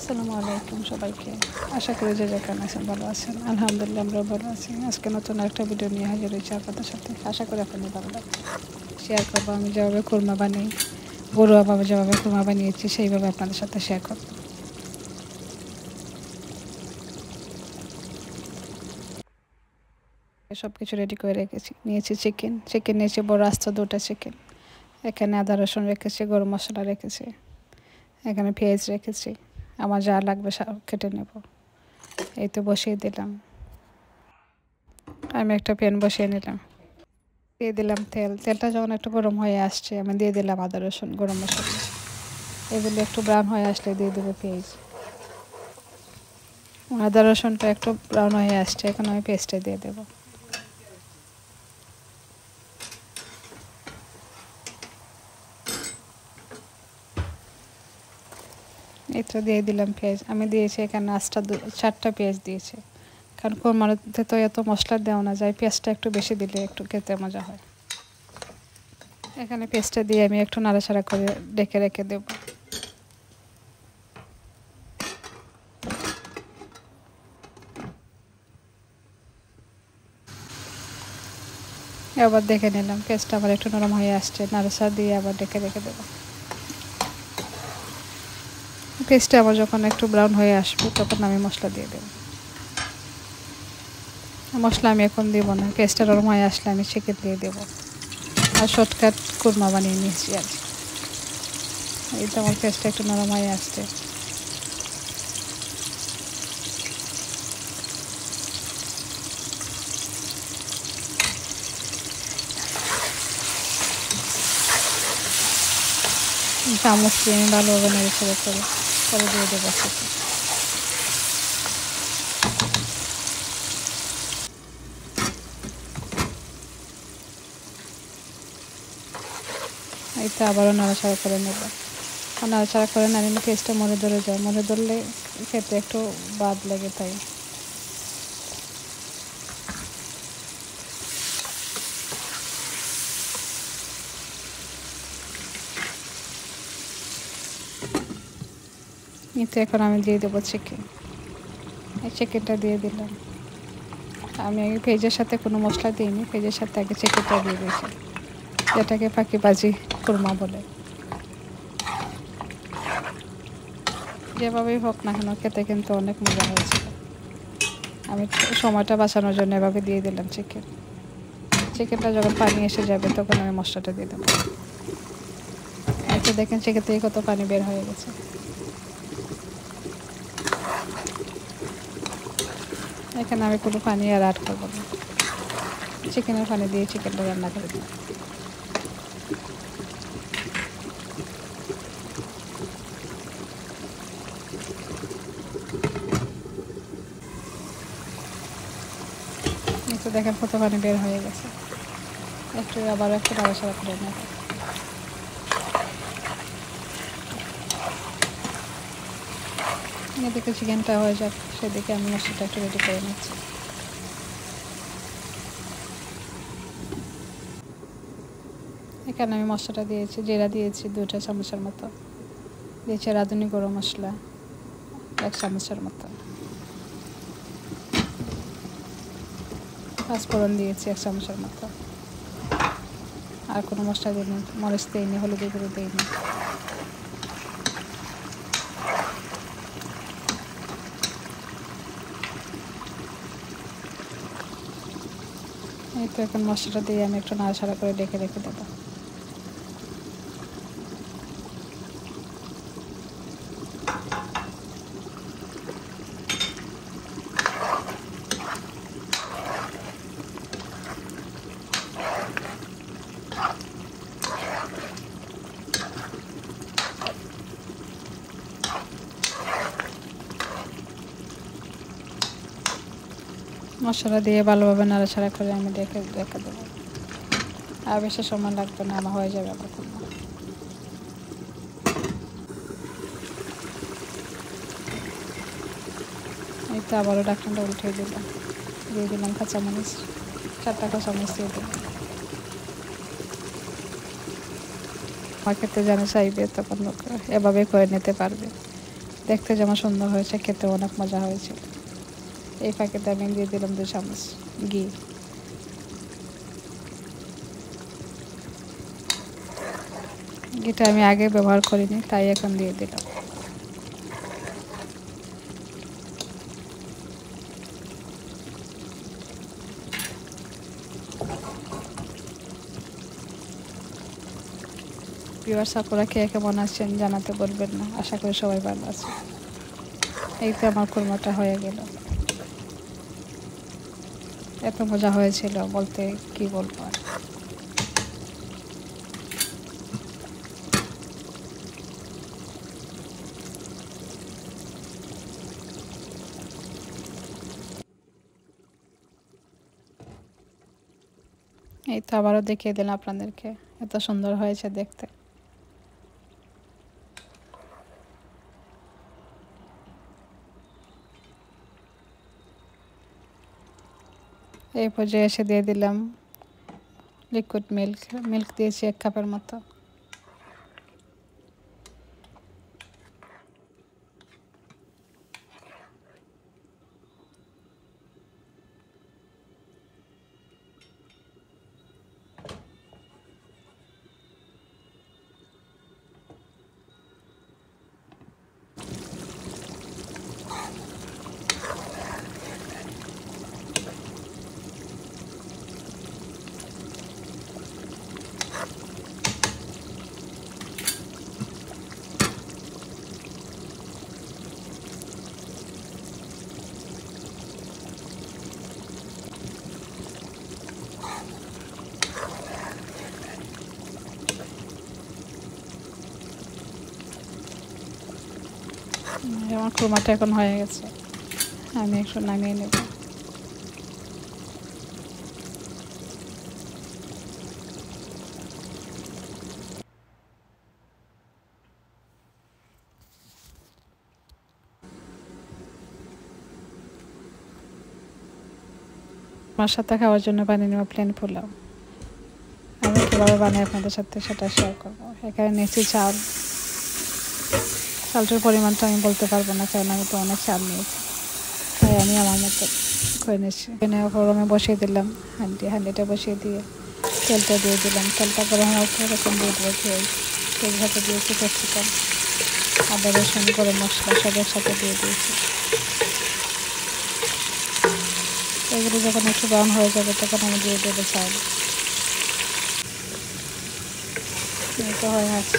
আসসালামু আলাইকুম সবাইকে। আশা করি যে যেখানে আছেন ভালো আছেন। আলহামদুলিল্লাহ আমরাও ভালো আছি। আজকে নতুন একটা ভিডিও নিয়ে হাজির হয়েছি আপনাদের সাথে। আশা করি আপনাদের ভালো লাগবে। শেয়ার করবো আমি যেভাবে কোরমা বানাই, ঘরোয়াভাবে যেভাবে কোরমা বানিয়েছি সেইভাবে আপনাদের সাথে শেয়ার করবো। সব কিছু রেডি করে রেখেছি। নিয়েছি চিকেন নিয়েছি বড় আস্ত 2টা চিকেন। এখানে আদা রসুন রেখেছি, গরম মশলা রেখেছি, এখানে পেঁয়াজ রেখেছি। আমার যা লাগবে সব কেটে নেব। এই তো বসিয়ে দিলাম। আমি একটা প্যান বসিয়ে নিলাম, দিয়ে দিলাম তেলটা যখন একটু গরম হয়ে আসছে আমি দিয়ে দিলাম আদা রসুন গরম মশলা। এগুলো একটু ব্রাউন হয়ে আসলে দিয়ে দেবো পেঁয়াজ। আদা রসুনটা একটু ব্রাউন হয়ে আসছে, এখন আমি পেস্টটা দিয়ে দেবো। এই তো দিয়ে দিলাম পেঁয়াজ। আমি দিয়েছি এখানে 4টা পেঁয়াজ দিয়েছি, কারণ কোরমাতে তো এত মশলা দেওয়া না যায়, পেঁয়াজটা একটু বেশি দিলে একটু খেতে মজা হয়। এখানে পেস্টটা দিয়ে আমি একটু নাড়াচাড়া করে রেখে দেবো। আবার দেখে নিলাম পেস্টটা আবার একটু নরম হয়ে আসছে, নাড়াচাড়া দিয়ে আবার রেখে দেবো। পেস্টটা আবার যখন একটু ব্রাউন হয়ে আসবে তখন আমি মশলা দিয়ে দেবো। মশলা আমি এখন দিব না, পেস্টটা নরম হয়ে আসলে আমি চিকেন দিয়ে দেবো। আর শর্টকাট কোরমা বানিয়ে নিয়েছি আজ। এই তো আমার পেস্টটা একটু নরম হয়ে আসছে। চামচ দিয়ে আমি ভালোভাবে নেড়েচেড়ে করে পরে দিয়ে দেবো চিকেন। এই তো আবারও নাড়াচাড়া করে নেব। নাড়াচাড়া করে না নিলে পেস্টটা মরে ধরে যায়, মরে ধরলে খেতে একটু বাদ লাগে। তাই তো এখন আমি দিয়ে দেবো চিকেন। এই চিকেনটা দিয়ে দিলাম। আমি আগে পেঁয়াজের সাথে কোনো মশলা দিইনি, পেঁয়াজের সাথে আগে চিকেনটা দিয়ে দিয়েছি, যেটাকে ফাঁকিবাজি কোরমা বলে। যেভাবেই হোক না কেন খেতে কিন্তু অনেক মজা হয়েছিল। আমি সময়টা বাঁচানোর জন্য এভাবে দিয়ে দিলাম চিকেনটা যখন পানি এসে যাবে তখন আমি মশলাটা দিয়ে দেবো। আচ্ছা দেখেন চিকেন থেকে কত পানি বের হয়ে গেছে। এখানে আমি কোনো পানি আর অ্যাড করবো না, চিকেনের পানি দিয়ে চিকেনটা রান্না করে দিই। তো দেখেন কত পানি বের হয়ে গেছে। আবার একটু নাড়াচাড়া করে নেব। এদিকে চিকেনটা হয়ে যাক, সেদিকে আমি মশলাটা একটু রেডি করে নিচ্ছি। এখানে আমি মশলাটা দিয়েছি, জিরা দিয়েছি 2 চামচের মতো, দিয়েছি রাঁধুনি গরম মশলা 1 চামচের মতো, পাঁচফোড়ন দিয়েছি 1 চামচের মতো। আর কোনো মশলা দিইনি, মরিচ দিইনি, হলুদের গুঁড়ো দিইনি। এই তো এখন মশলাটা দিয়ে আমি একটু নাড়াচাড়া করে রেখে দেবো। মশলা দিয়ে ভালোভাবে নাড়াচাড়া করে আমি রেখে দেবো। আর বেশি সময় লাগবে না, আমার হয়ে যাবে আবার। এই তো আবারও ঢাকনাটা উল্টে দিলাম, দিয়ে দিলাম কাঁচামরিচ, 4টা কাঁচামরিচ দিয়ে দিলাম। আমার খেতে জানে চাইবে তখন এভাবে করে নিতে পারবে। দেখতে যেমন সুন্দর হয়েছে, খেতে অনেক মজা হয়েছিল। এই ফাঁকেতে আমি দিয়ে দিলাম 2 চামচ ঘি। ঘিটা আমি আগে ব্যবহার করিনি, তাই এখন দিয়ে দিলাম। ভিউয়ার্স, আপনারা কে কেমন আছেন জানাতে বলবেন না। আশা করি সবাই ভালো আছে। এই তো আমার কুরমাটা হয়ে গেল। এত মজা হয়েছিল বলতে কি বলবো আর। এই তো আবারও দেখিয়ে দিলাম আপনাদেরকে, এত সুন্দর হয়েছে দেখতে। এই পর্যায়ে এসে দিয়ে দিলাম লিকুইড মিল্ক দিয়েছি 1 কাপের মতো। আমার কুরমাটা এখন হয়ে গেছে, আমি একটু নামিয়ে নেব। আমার সাথে খাওয়ার জন্য বানিয়ে নেওয়া প্লেন পোলাও আমি কীভাবে বানাই আপনাদের সাথে সেটা শেয়ার করবো। এখানে নিয়েছি চালটার পরিমাণটা আমি বলতে পারবো না, কারণ আমি তো অনেক চাল নিয়েছি, তাই আমি আমার মতো করে নিয়েছি। নেওয়ার পর আমি বসিয়ে দিলাম হাঁডিটা বসিয়ে দিয়ে তেলটা দিয়ে দিলাম। তেলটা গরম হওয়ার পর এরকম দিয়ে দেবো তেল সাথে দিয়েছি ক্যাপসিকাম, আদা রসুন গরম মশলা সব একসাথে দিয়ে দিয়েছি। এগুলো যখন একটু ব্রাউন হয়ে যাবে তখন আমি দিয়ে দেবো চাল। এটা হয়ে আসছে,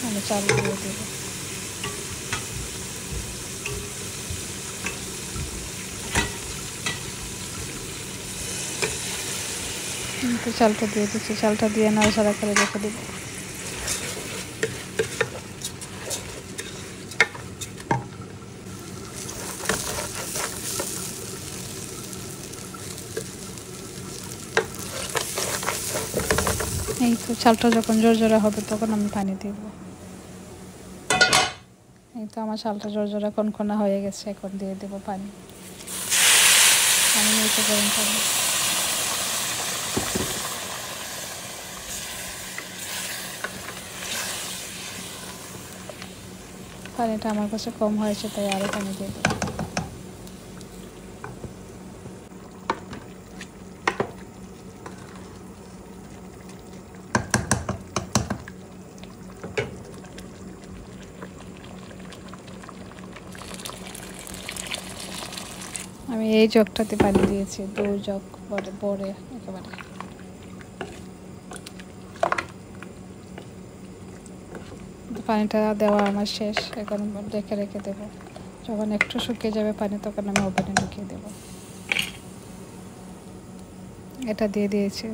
আমি চাল দিয়ে দেবো। চালটা দিয়ে দিচ্ছি, চালটা দিয়ে নাড়াচাড়া করে রেখে দেবো। এই তো চালটা যখন জোরজোড়া হবে তখন আমি পানি দিব। এই তো আমার চালটা জোরজোড়া কনকনা হয়ে গেছে, এখন দিয়ে দেব পানি। আমি নিচে গরম পানি। পানিটা আমার কাছে কম হয়েছে, তাই আরও পানি দিয়ে দেবো। আমি এই জগটাতে পানি দিয়েছি, 2 জগ বড়ে একেবারে। পানিটা দেওয়া আমার শেষ, এখন রেখে দেবো। যখন একটু শুকিয়ে যাবে পানি তখন আমি ওভেনে ঢুকিয়ে দেবো। এটা দিয়ে দিয়েছি।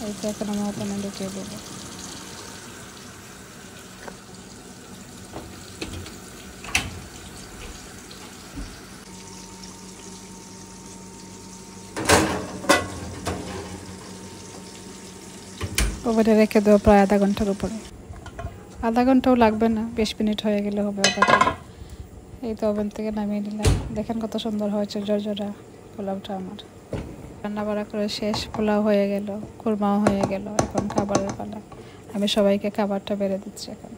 এই তো এখন আমি ওভেনে ঢুকিয়ে দেবো। ওভেনে রেখে দেবো প্রায় আধা ঘন্টার উপরে। আধা ঘন্টাও লাগবে না, 20 মিনিট হয়ে গেলে হবে ওভেনে। এই তো ওভেন থেকে নামিয়ে নিলাম। দেখেন কত সুন্দর হয়েছে জর্জরা পোলাওটা আমার। রান্না বাড়া করে শেষ, পোলাও হয়ে গেল, কুরমাও হয়ে গেল, এখন খাবারের পালা। আমি সবাইকে খাবারটা বেড়ে দিচ্ছি এখন।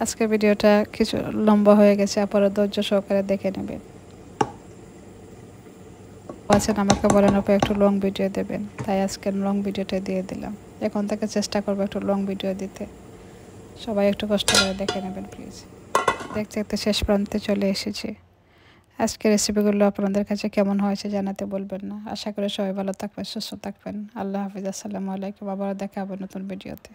আজকের ভিডিওটা কিছু লম্বা হয়ে গেছে, আপনারা ধৈর্য সহকারে দেখে নেবেন। আছেন আমাকে বলেন আপু একটু লং ভিডিও দেবেন, তাই আজকে লং ভিডিওটা দিয়ে দিলাম। এখন থেকে চেষ্টা করবো একটু লং ভিডিও দিতে, সবাই একটু কষ্ট করে দেখে নেবেন প্লিজ। দেখতে দেখতে শেষ প্রান্তে চলে এসেছি। আজকের রেসিপিগুলো আপনাদের কাছে কেমন হয়েছে জানাতে বলবেন না। আশা করি সবাই ভালো থাকবেন, সুস্থ থাকবেন। আল্লাহ হাফিজ, আসসালামু আলাইকুম। আবার দেখা হবে নতুন ভিডিওতে।